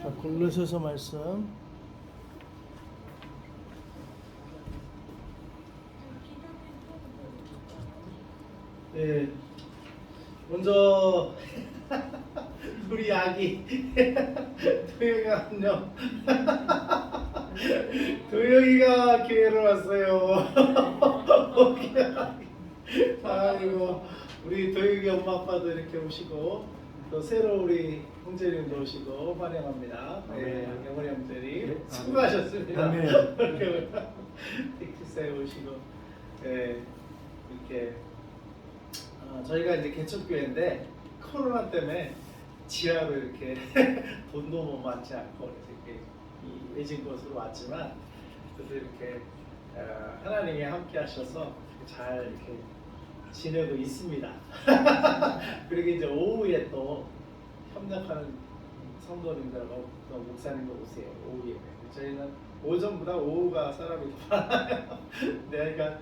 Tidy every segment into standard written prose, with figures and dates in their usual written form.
자, 골로새서 말씀. 네, 먼저 우리 아기 도영이 안녕. 도영이가 교회를 왔어요. 아이고, 우리 도영이 엄마 아빠도 이렇게 오시고 또 새로 우리 형제님도 오시고 환영합니다. 네, 영원히 형제님 수고하셨습니다. 텍사스에 오시고 네, 이렇게 저희가 이제 개척교회인데 코로나 때문에 지하로 이렇게 돈도 못 받지 않고 이렇게 이 외진 곳으로 왔지만 그래도 이렇게 하나님이 함께 하셔서 잘 이렇게 지내고 있습니다. 그리고 이제 오후에 또 협력하는 성도님들하고 또 목사님도 오세요. 오후에 저희는 오전보다 오후가 사람이 더 많아요. 그러니까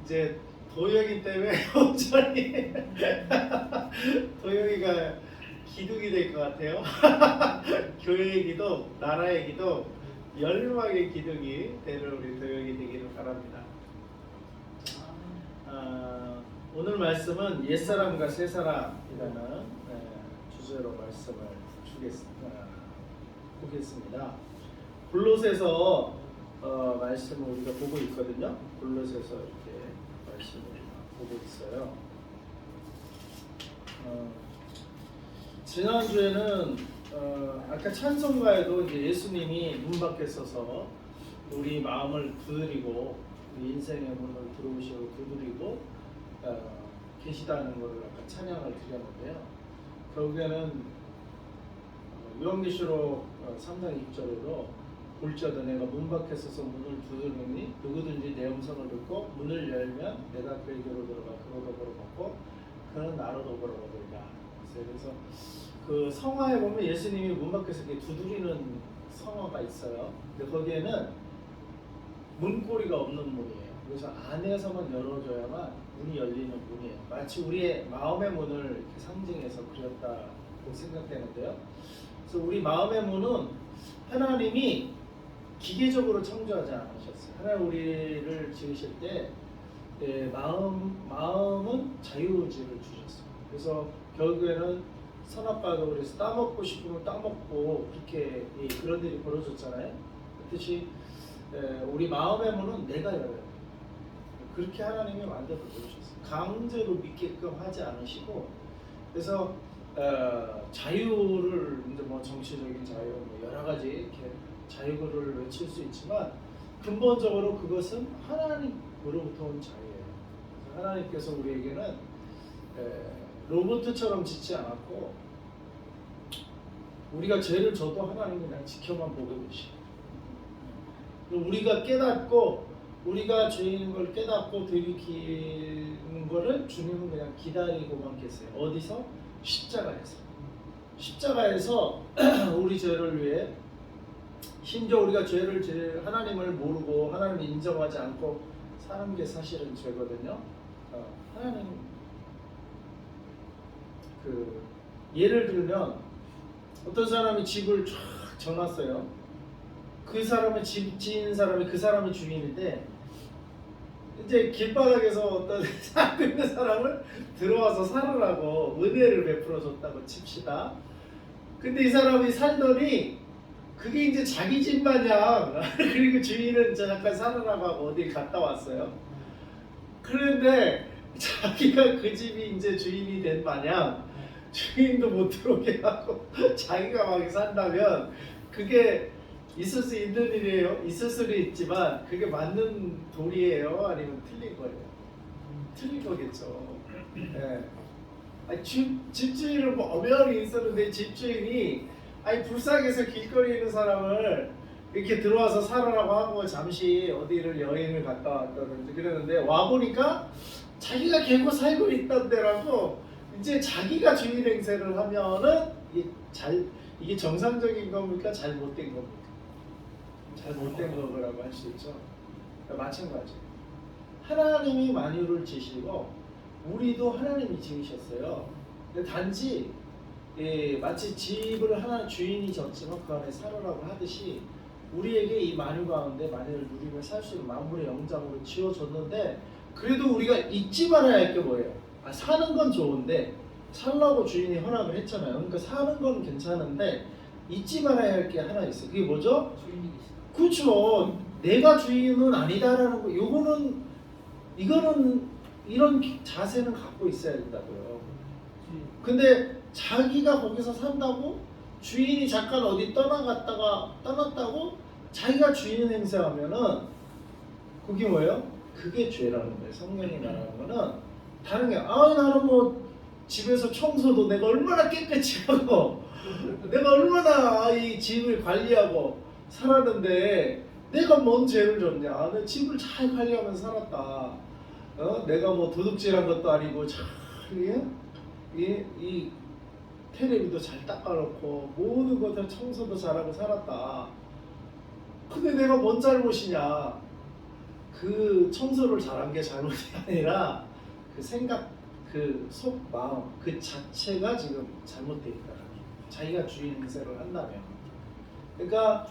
이제 도영이 때문에 온전히 도영이가 기둥이 될 것 같아요. 교회의 기도, 나라의 기도, 열망의 기둥이 되는 우리 도영이 되기를 바랍니다. 오늘 말씀은 옛사람과 새사람이라는 주제로 말씀을 보겠습니다. 골로새서 말씀을 우리가 보고 있거든요. 골로새서 이렇게 말씀을 보고 있어요. 지난주에는 아까 찬송가에도 이제 예수님이 문 밖에 서서 우리 마음을 두드리고 우리 인생의 문을 들어오시고 두드리고 계시다는 것을 아까 찬양을 드렸는데요. 결국에는 요한계시록 3장 2절로 볼지어다 내가 문 밖에 서서 문을 두드리니 누구든지 내 음성을 듣고 문을 열면 내가 그에게로 들어가 그로 더불어 먹고 그는 나로 더불어 먹으리라. 그래서 그 성화에 보면 예수님이 문 밖에서 이렇게 두드리는 성화가 있어요. 근데 거기에는 문고리가 없는 문이에요. 그래서 안에서만 열어줘야만 문이 열리는 문이에요. 마치 우리의 마음의 문을 이렇게 상징해서 그렸다고 생각되는데요. 그래서 우리 마음의 문은 하나님이 기계적으로 창조하지 않으셨어요. 하나님 우리를 지으실 때 마음은 자유의지를 주셨어요. 그래서 결국에는 선악과도 그래서 따먹고 싶으면 따먹고 그렇게 그런 일이 벌어졌잖아요. 그렇듯이 우리 마음의 문은 내가 열어야 돼요. 그렇게 하나님이 만들어 놓으셨어요. 강제로 믿게끔 하지 않으시고 그래서 자유를 이제 뭐 정치적인 자유 뭐 여러 가지 이렇게 자유를 외칠 수 있지만 근본적으로 그것은 하나님으로부터 온 자유예요. 하나님께서 우리에게는 로봇처럼 짓지 않았고 우리가 죄를 져도 하나님이 그냥 지켜만 보고 계시고 우리가 깨닫고 우리가 죄인 걸 깨닫고 들이키는 거를 주님은 그냥 기다리고만 계세요. 어디서? 십자가에서 우리 죄를 위해 심지어 우리가 하나님을 모르고 하나님을 인정하지 않고 사는 게 사실은 죄거든요. 하나님 예를 들면 어떤 사람이 집을 쫙 정놨어요. 그 사람의 집 지은 사람이 그 사람의 주인인데 이제 길바닥에서 어떤 살고 있는 사람을 들어와서 살으라고 은혜를 베풀어 줬다고 칩시다. 근데 이 사람이 살더니 그게 이제 자기 집 마냥 그리고 주인은 잠깐 살으라고 하고 어디 갔다 왔어요. 그런데 자기가 그 집이 이제 주인이 된 마냥 주인도 못 들어오게 하고 자기가 막 산다면 그게 있을 수 있는 일이에요. 있을 수는 있지만 그게 맞는 도리예요? 아니면 틀린 거예요? 틀린 거겠죠. 네. 집주인은 뭐 엄연히 있었는데 집주인이 불쌍해서 길거리에 있는 사람을 이렇게 들어와서 살아라고 하고 잠시 어디를 여행을 갔다 왔다든지 그러는데 와보니까 자기가 개고 살고 있던 데라고 이제 자기가 주인 행세를 하면은 이게 정상적인 겁니까? 잘못된 겁니까? 잘못된 거라고 할 수 있죠. 마찬가지. 하나님이 만유를 지시고 우리도 하나님이 지으셨어요. 근데 단지 마치 집을 하나 주인이 졌지만 그 안에 살으라고 하듯이 우리에게 이 만유 가운데 만유를 누리며 살 수 있는 만물의 영장으로 지어줬는데 그래도 우리가 잊지 말아야 할 게 뭐예요? 사는 건 좋은데 살라고 주인이 허락을 했잖아요. 그러니까 사는 건 괜찮은데 잊지 말아야 할 게 하나 있어요. 그게 뭐죠? 주인이 계시다. 그렇죠. 내가 주인은 아니다라는 거. 이거는 이런 자세는 갖고 있어야 된다고요. 근데 자기가 거기서 산다고 주인이 잠깐 어디 떠났다고 자기가 주인 행세하면은 그게 뭐예요? 그게 죄라는 거예요. 성령이 말하는 거는 다른 게 나는 뭐 집에서 청소도 내가 얼마나 깨끗이 하고 내가 얼마나 이 집을 관리하고 살았는데 내가 뭔 죄를 졌냐? 내 집을 잘 관리하면서 살았다. 내가 뭐 도둑질한 것도 아니고 잘 이 테레비도 잘 닦아놓고 모든 것들 청소도 잘하고 살았다. 근데 내가 뭔 잘못이냐? 그 청소를 잘한 게 잘못이 아니라 그 생각, 그 속 마음 그 자체가 지금 잘못되어 있다. 자기가 주인 행세를 한다면. 그러니까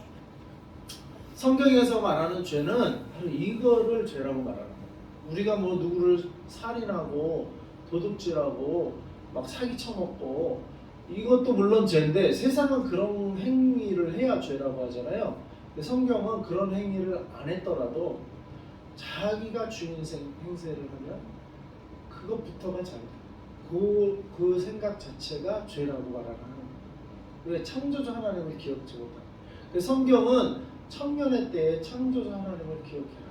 성경에서 말하는 죄는 바로 이거를 죄라고 말하는 거예요. 우리가 뭐 누구를 살인하고 도둑질하고 막 사기 쳐먹고 이것도 물론 죄인데 세상은 그런 행위를 해야 죄라고 하잖아요. 근데 성경은 그런 행위를 안 했더라도 자기가 주인 행세를 하면 그것부터가 잘못돼. 그 생각 자체가 죄라고 말하는 거예요. 왜? 창조주 하나님을 기억지 못하고. 성경은 청년의 때에 창조주 하나님을 기억해라.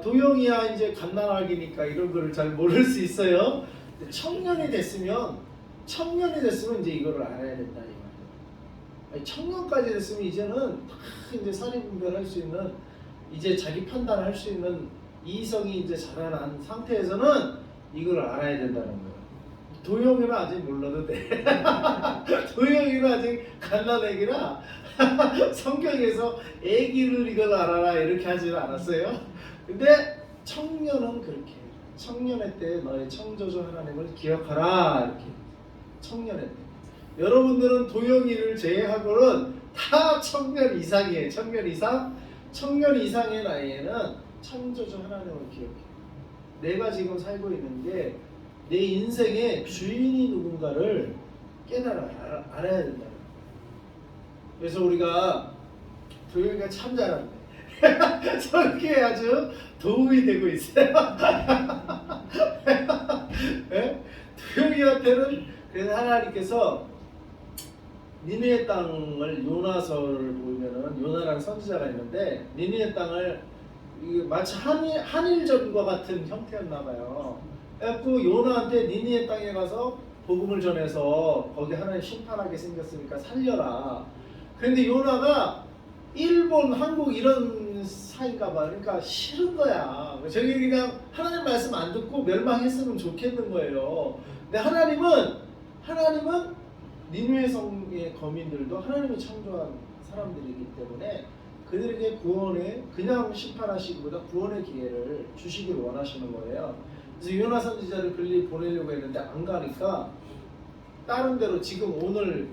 도영이야 이제 갓난아기니까 이런 거를 잘 모를 수 있어요. 근데 청년이 됐으면 이제 이거를 알아야 된다 이 말이에요. 청년까지 됐으면 이제는 다 이제 사리분별할 수 있는 이제 자기 판단할 수 있는 이성이 이제 자라난 상태에서는 이걸 알아야 된다는 거예요. 도영이는 아직 몰라도 돼. 도영이는 아직 갓난아기라 성경에서 애기를 이걸 알아라 이렇게 하지는 않았어요. 근데 청년은 그렇게 해요. 청년의 때 너의 창조주 하나님을 기억하라 이렇게. 청년의 때. 여러분들은 도영이를 제외하고는 다 청년 이상이에요. 청년 이상. 청년 이상의 나이에는 창조주 하나님을 기억해요. 내가 지금 살고 있는 게 내 인생의 주인이 누군가를 알아야 된다. 그래서 우리가 도영이가 참 잘하네. 설교에 아주 도움이 되고 있어요. 네? 도영이한테는 그래서 하나님께서 니느웨 땅을 요나서를 보면은 요나라는 선지자가 있는데 니느웨 땅을 마치 한일전과 같은 형태였나 봐요. 그래서 요나한테 니느웨 땅에 가서 복음을 전해서 거기 하나님 심판하게 생겼으니까 살려라. 그런데 요나가 일본, 한국 이런 사이인가 봐. 그러니까 싫은 거야. 저기 그냥 하나님 말씀 안 듣고 멸망했으면 좋겠는 거예요. 근데 하나님은 니느웨 성의 거민들도 하나님이 창조한 사람들이기 때문에 그들에게 그냥 심판하시기보다 구원의 기회를 주시길 원하시는 거예요. 그래서 요나 선지자를 글리 보내려고 했는데 안 가니까 다른 데로 지금 오늘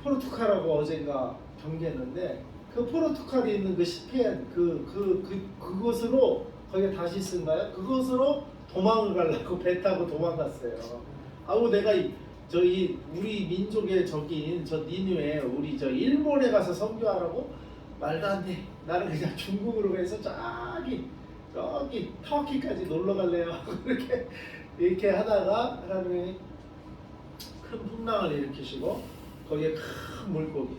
포르투갈하고 어젠가 경기했는데 그 포르투갈이 있는 그 스페인 그곳으로 거기가 다시스인가요? 그곳으로 도망을 가려고 배 타고 도망갔어요. 내가 우리 민족의 적인 저 니느웨 우리 저 일본에 가서 선교하라고 말도 안 돼. 나는 그냥 중국으로 가서 저기 터키까지 놀러 갈래요. 이렇게 하다가 하나님이 큰 풍랑을 일으키시고 거기에 큰 물고기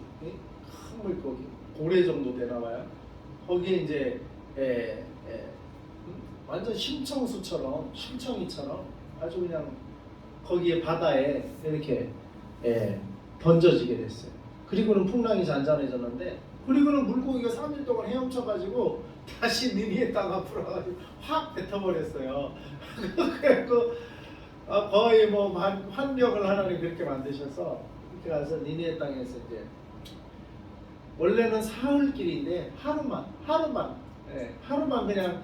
고래 정도 되나 봐요. 거기에 이제 완전 심청이처럼 아주 그냥 거기에 바다에 이렇게 던져지게 됐어요. 그리고는 풍랑이 잔잔해졌는데 그리고는 물고기가 3일 동안 헤엄쳐가지고 다시 니느웨 땅 앞으로 가지고 확 뱉어버렸어요. 그래갖고 거의 뭐 환경을 하나님 그렇게 만드셔서 이렇게 가서 니느웨 땅에서 이제 원래는 사흘길인데 하루만 그냥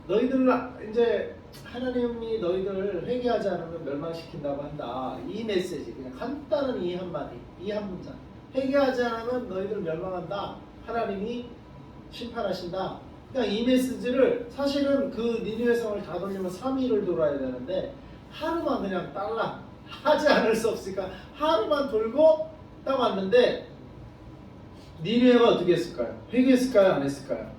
너희들 이제 하나님이 너희들 회개하지 않으면 멸망시킨다고 한다. 이 메시지 그냥 간단한 이 한마디, 이 한 문장. 회개하지 않으면 너희들 멸망한다. 하나님이 심판하신다. 그냥 이 메시지를 사실은 그 니느웨 성을 다 돌리면 3일을 돌아야 되는데 하루만 그냥 딸랑 하지 않을 수 없으니까 하루만 돌고 딱 왔는데 니느웨가 어떻게 했을까요? 회개했을까요? 안 했을까요?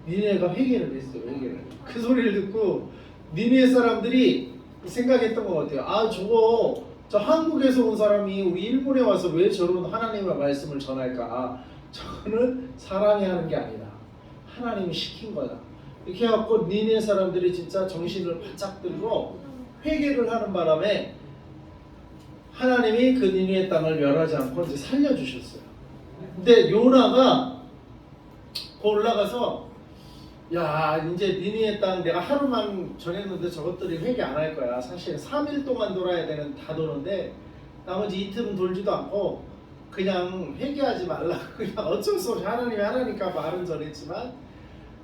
니느웨가 회개를 했어요. 회개를. 그 소리를 듣고 니느웨 사람들이 생각했던 것 같아요. 아 저거 저 한국에서 온 사람이 우리 일본에 와서 왜 저런 하나님의 말씀을 전할까? 저거는 사람이 하는 게 아니다. 하나님이 시킨 거다. 이렇게 해갖고 니느웨 사람들이 진짜 정신을 바짝 들고 회개를 하는 바람에 하나님이 그 니느웨 땅을 멸하지 않고 이제 살려주셨어요. 근데 요나가 올라가서 야 이제 니느웨 땅 내가 하루만 전했는데 저것들이 회개 안 할 거야. 사실 3일 동안 돌아야 되는 다 도는데 나머지 이틀은 돌지도 않고 그냥 회개하지 말라. 그냥 어쩔 수 없이 하나님이 하나니까 말은 전했지만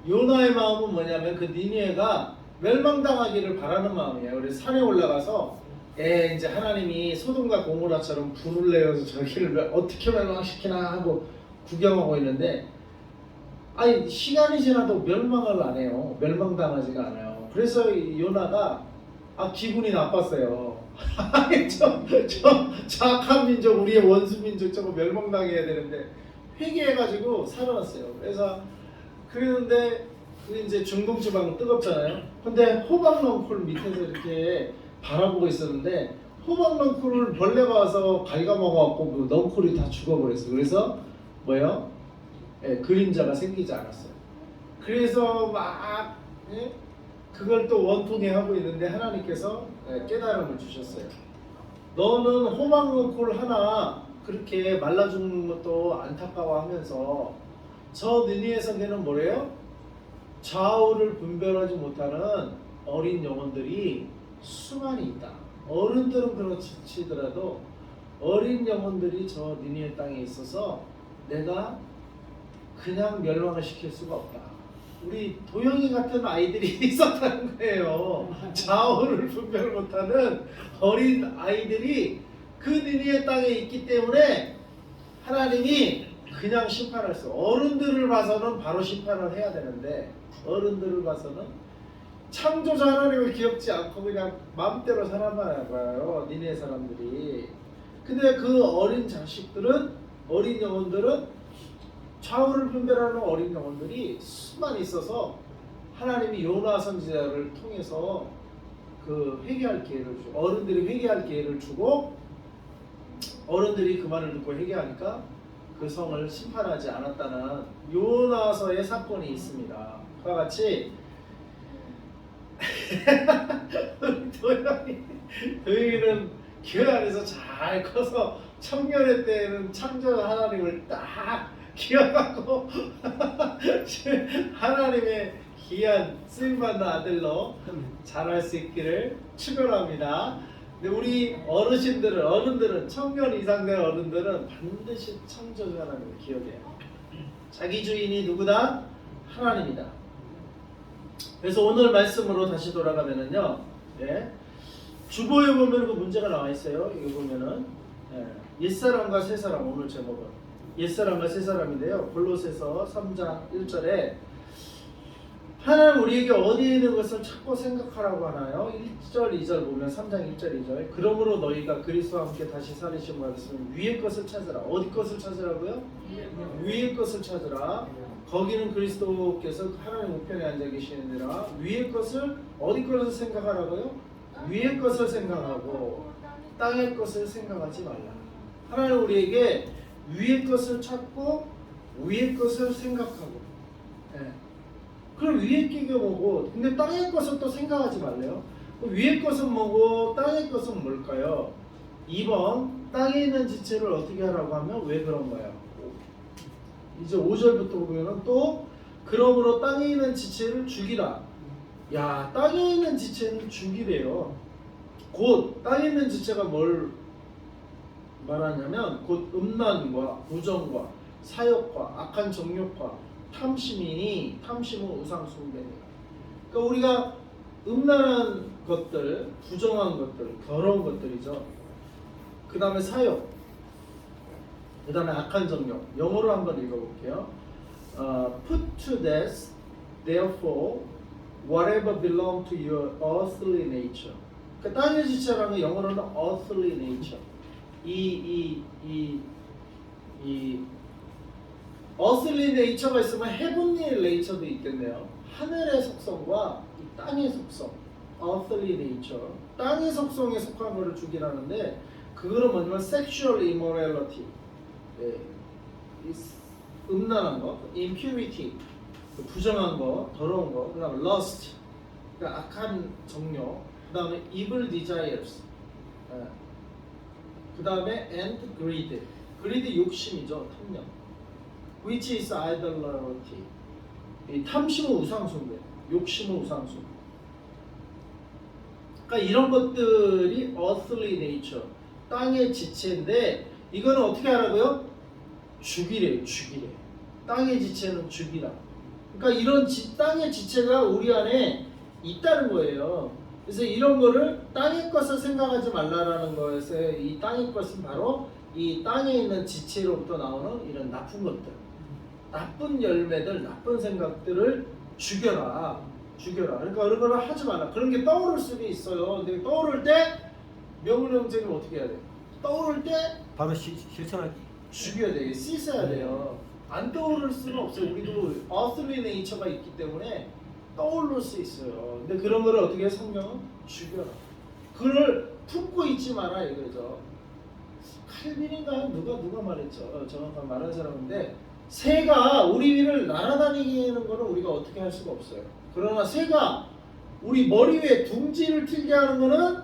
요나의 마음은 뭐냐면 그 니느웨가 멸망당하기를 바라는 마음이에요. 그래서 산에 올라가서 이제 하나님이 소돔과 고모라처럼 불을 내어서 저기를 어떻게 멸망시키나 하고 구경하고 있는데 아니 시간이 지나도 멸망을 안 해요. 멸망당하지가 않아요. 그래서 요나가 기분이 나빴어요. 아니 저 착한 민족 우리의 원수 민족 저거 멸망당해야 되는데 회개해가지고 살아났어요. 그래서 그랬는데 이제 중동 지방은 뜨겁잖아요. 근데 호박 넝쿨 밑에서 이렇게 바라보고 있었는데 호박 넝쿨을 벌레가 와서 갉아먹어갖고 그 넝쿨이 다 죽어버렸어요. 그래서 뭐예요? 그림자가 생기지 않았어요. 그래서 막 그걸 또 원통해 하고 있는데 하나님께서 깨달음을 주셨어요. 너는 호박 넝쿨 하나 그렇게 말라 죽는 것도 안타까워하면서 저 니느웨 성에는 뭐래요? 좌우를 분별하지 못하는 어린 영혼들이 수많이 있다. 어른들은 그렇지더라도 어린 영혼들이 저 니느웨 땅에 있어서 내가 그냥 멸망을 시킬 수가 없다. 우리 도영이 같은 아이들이 있었다는 거예요. 좌우를 분별 못하는 어린 아이들이 그 니느웨 땅에 있기 때문에 하나님이 그냥 심판할 수. 어른들을 봐서는 바로 심판을 해야 되는데 어른들을 봐서는 창조자 하나님을 기억지 않고 그냥 마음대로 살아만 봐요. 니느웨 사람들이. 근데 그 어린 자식들은 어린 영혼들은 좌우를 분별하는 어린 영혼들이 수많이 있어서 하나님이 요나 선지자를 통해서 그 회개할 기회를 주고 어른들이 회개할 기회를 주고 어른들이 그 말을 듣고 회개하니까 그 성을 심판하지 않았다는 요나서의 사건이 있습니다. 그와 같이 도영이는 교회 안에서 잘 커서 청년의 때에는 창조자 하나님을 딱 기억하고 하나님의 귀한 쓰임받는 아들로 자랄 수 있기를 축원합니다. 근데 우리 어른들은 청년 이상 된 어른들은 반드시 창조주 하나님을 기억해요. 자기 주인이 누구다? 하나님이다. 그래서 오늘 말씀으로 다시 돌아가면은요, 주보에 보면 그 문제가 나와 있어요. 이거 보면은 옛사람과 새사람, 오늘 제목은 옛사람과 새사람인데요. 골로새서 3장 1절에 하나님 우리에게 어디에 있는 것을 찾고 생각하라고 하나요? 1절 2절 보면 3장 1절 2절 그러므로 너희가 그리스도와 함께 다시 살으신 말씀은 위의 것을 찾으라. 어디 것을 찾으라고요? 위의 것을 찾으라. 거기는 그리스도께서 하나님 우편에 앉아 계시느니라. 위의 것을 어디 것을 생각하라고요? 위의 것을 생각하고 땅의 것을 생각하지 말라. 하나님 우리에게 위의 것을 찾고 위의 것을 생각하고 그럼 위의 게 뭐고 근데 땅의 것을 또 생각하지 말래요. 위의 것은 뭐고 땅의 것은 뭘까요? 2번 땅에 있는 지체를 어떻게 하라고 하면 왜 그런가요? 이제 5절부터 보면 또 그러므로 땅에 있는 지체를 죽이라. 야, 땅에 있는 지체는 죽이래요. 곧 땅에 있는 지체가 뭘 말하냐면 곧 음란과 부정과 사욕과 악한 정욕과 탐심이니 탐심은 우상 숭배니라. 그러니까 우리가 음란한 것들, 부정한 것들, 더러운 것들이죠. 그 다음에 사욕, 그 다음에 악한 정욕. 영어로 한번 읽어볼게요. Put to death, therefore, whatever belong to your earthly nature. 그 땅의 지체라는 영어로는 earthly nature. 이 earthly nature가 있으면 heavenly nature도 있겠네요. 하늘의 속성과 이 땅의 속성, earthly nature, 땅의 속성에 속한 것을 죽이라는데 그거는 뭐냐면 sexual immorality, 음란한 거, impurity, 부정한 거, 더러운 거, 그 다음에 lust, 그러니까 악한 정욕, 그 다음에 evil desires, 그 다음에 and greed, greed 욕심이죠, 탐욕, which is idolatry, 이 탐심은 우상숭배, 욕심은 우상숭배. 그러니까 이런 것들이 earthly nature, 땅의 지체인데 이거는 어떻게 하라고요? 죽이래요, 죽이래. 땅의 지체는 죽이라. 그러니까 이런 땅의 지체가 우리 안에 있다는 거예요. 그래서 이런 거를 땅의 것을 생각하지 말라라는 것에서 이 땅의 것은 바로 이 땅에 있는 지체로부터 나오는 이런 나쁜 것들, 나쁜 열매들, 나쁜 생각들을 죽여라, 죽여라. 그러니까 그런 걸 하지 마라. 그런 게 떠오를 수도 있어요. 근데 떠오를 때 명령쟁이는 어떻게 해야 돼? 떠오를 때 바로 실천하기. 죽여야 돼, 씻어야 돼요. 안 떠오를 수는 없어요. 우리도 earthly nature가 있기 때문에 떠오를 수 있어요. 근데 그런 거를 어떻게 해? 성경은 죽여라. 그걸 품고 있지 마라 이거죠. 칼빈인가요? 누가 말했죠? 정확한 말한 사람인데 새가 우리 위를 날아다니게 하는 거는 우리가 어떻게 할 수가 없어요. 그러나 새가 우리 머리 위에 둥지를 틀게 하는 거는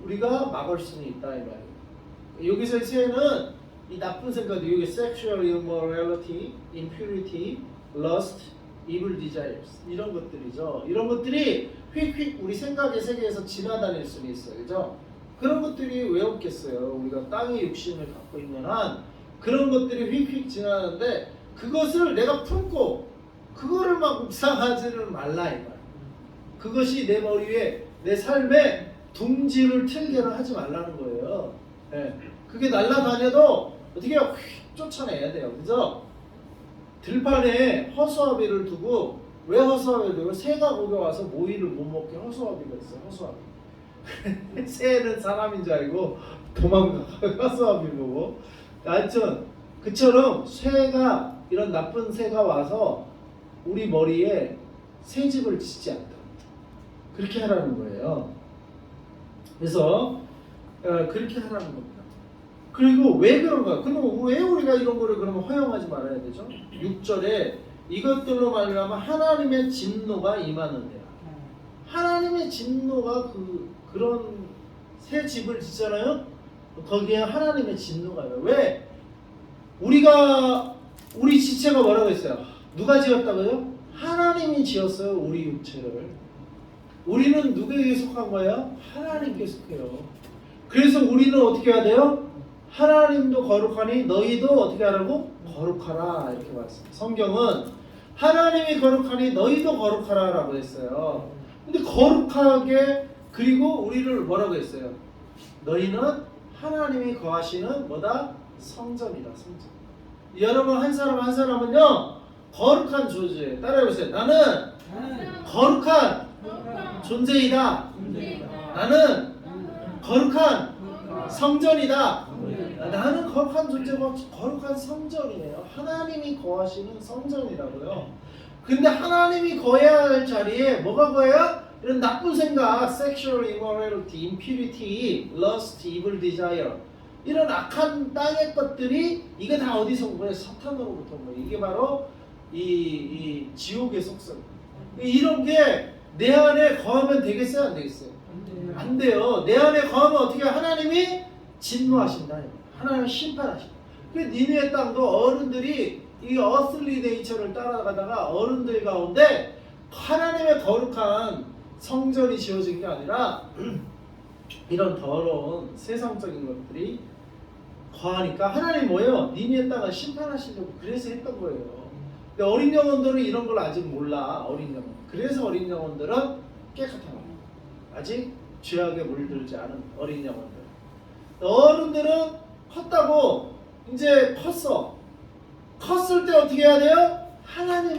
우리가 막을 수는 있다 이 말이에요. 여기서 새는 이 나쁜 생각들, 여기 sexual immorality, impurity, lust, evil desires 이런 것들이죠. 이런 것들이 휙휙 우리 생각의 세계에서 지나다닐 수는 있어요, 그죠? 그런 것들이 왜 없겠어요? 우리가 땅의 육신을 갖고 있는 한 그런 것들이 휙휙 지나가는데 그것을 내가 품고 그거를 막 묵상하지는 말라 이 말. 그것이 내 머리 위에 내 삶에 둥지를 틀게는 하지 말라는 거예요. 네. 그게 날아다녀도 어떻게 휙 쫓아내야 돼요, 그죠? 들판에 허수아비를 두고 왜 허수아비를 두고 새가 거기 와서 모이를 못 먹게 허수아비가 있어요. 허수아비. 새는 사람인 줄 알고 도망가 허수아비 보고. 하여튼 그처럼 새가 이런 나쁜 새가 와서 우리 머리에 새집을 짓지 않다. 그렇게 하라는 거예요. 그래서 그렇게 하라는 겁니다. 그리고 왜 그런가? 그럼 왜 우리가 이런 거를 그러면 허용하지 말아야 되죠? 6절에 이것들로 말하면 하나님의 진노가 임하는데요. 하나님의 진노가 그런 새 집을 짓잖아요. 거기에 하나님의 진노가 있어요. 왜? 우리 지체가 뭐라고 했어요? 누가 지었다고요? 하나님이 지었어요. 우리 육체를. 우리는 누구에게 속한 거예요? 하나님께 속해요. 그래서 우리는 어떻게 해야 돼요? 하나님도 거룩하니 너희도 어떻게 하라고? 거룩하라 이렇게 말했어요. 성경은 하나님이 거룩하니 너희도 거룩하라 라고 했어요. 근데 거룩하게 그리고 우리를 뭐라고 했어요? 너희는 하나님이 거하시는 뭐다? 성전이다. 성전. 여러분 한 사람 한 사람은요 거룩한 존재. 따라해보세요. 나는 거룩한 존재이다. 나는 거룩한 성전이다. 나는 거룩한 존재고 거룩한 성전이에요. 하나님이 거하시는 성전이라고요. 근데 하나님이 거해야 할 자리에 뭐가 거해요? 이런 나쁜 생각, sexual immorality, impurity, lust, evil desire 이런 악한 땅의 것들이 이게 다 어디서 온 거예요? 사탄으로부터 온 거예요. 이게 바로 이 지옥의 속성. 이런 게 내 안에 거하면 되겠어요? 안 되겠어요? 안 돼요. 내 안에 거하면 어떻게 하나님이 진노하신다. 하나님 심판하신다. 그 니느웨 땅도 어른들이 이 earthly nature를 따라가다가 어른들 가운데 하나님의 거룩한 성전이 지어진 게 아니라 이런 더러운 세상적인 것들이 거하니까 하나님 뭐예요? 니느웨 땅을 심판하시려고 그래서 했던 거예요. 근데 어린 영혼들은 이런 걸 아직 몰라. 어린 영혼. 그래서 어린 영혼들은 깨끗한 겁니다. 아직 죄악에 물들지 않은 어린 영혼들. 어른들은 컸다고 이제 컸어. 컸을 때 어떻게 해야 돼요? 하나님을